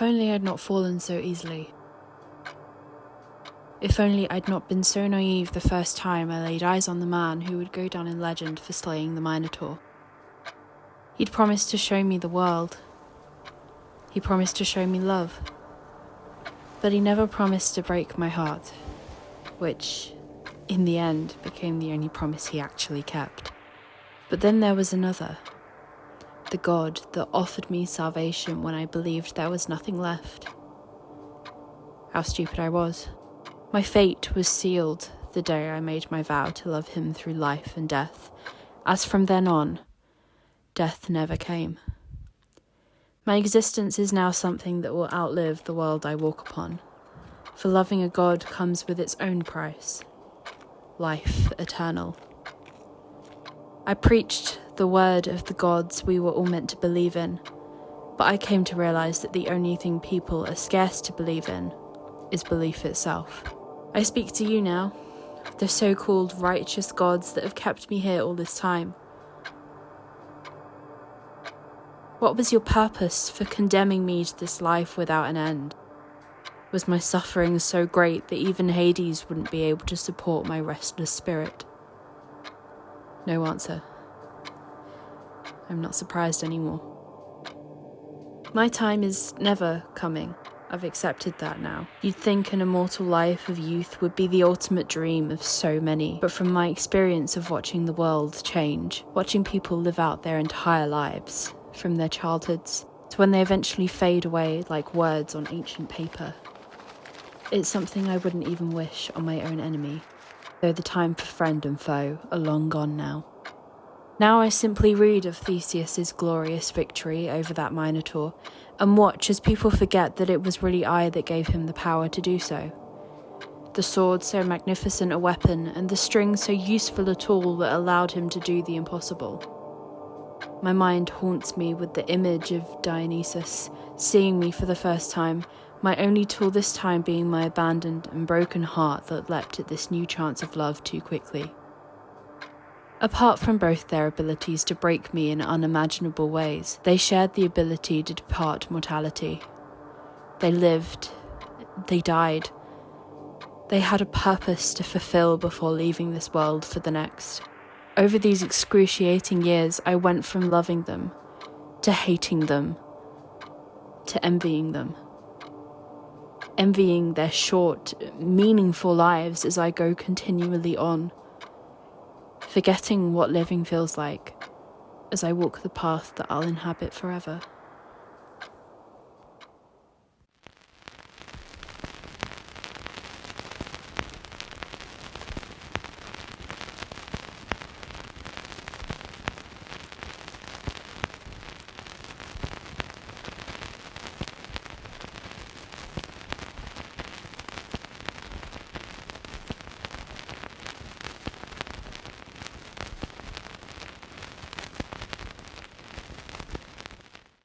only I'd not fallen so easily. If only I'd not been so naive the first time I laid eyes on the man who would go down in legend for slaying the Minotaur. He'd promised to show me the world. He promised to show me love. But he never promised to break my heart, which, in the end, became the only promise he actually kept. But then there was another, the God that offered me salvation when I believed there was nothing left. How stupid I was. My fate was sealed the day I made my vow to love him through life and death, as from then on, death never came. My existence is now something that will outlive the world I walk upon, for loving a God comes with its own price, life eternal. I preached the word of the gods we were all meant to believe in, but I came to realize that the only thing people are scarce to believe in is belief itself. I speak to you now, the so-called righteous gods that have kept me here all this time. What was your purpose for condemning me to this life without an end? Was my suffering so great that even Hades wouldn't be able to support my restless spirit? No answer. I'm not surprised anymore. My time is never coming. I've accepted that now. You'd think an immortal life of youth would be the ultimate dream of so many, but from my experience of watching the world change, watching people live out their entire lives, from their childhoods to when they eventually fade away like words on ancient paper, it's something I wouldn't even wish on my own enemy, though the time for friend and foe are long gone now. Now I simply read of Theseus's glorious victory over that Minotaur and watch as people forget that it was really I that gave him the power to do so. The sword so magnificent a weapon and the string so useful a tool that allowed him to do the impossible. My mind haunts me with the image of Dionysus seeing me for the first time, my only tool this time being my abandoned and broken heart that leapt at this new chance of love too quickly. Apart from both their abilities to break me in unimaginable ways, they shared the ability to depart mortality. They lived. They died. They had a purpose to fulfill before leaving this world for the next. Over these excruciating years, I went from loving them, to hating them, to envying them. Envying their short, meaningful lives as I go continually on. Forgetting what living feels like as I walk the path that I'll inhabit forever.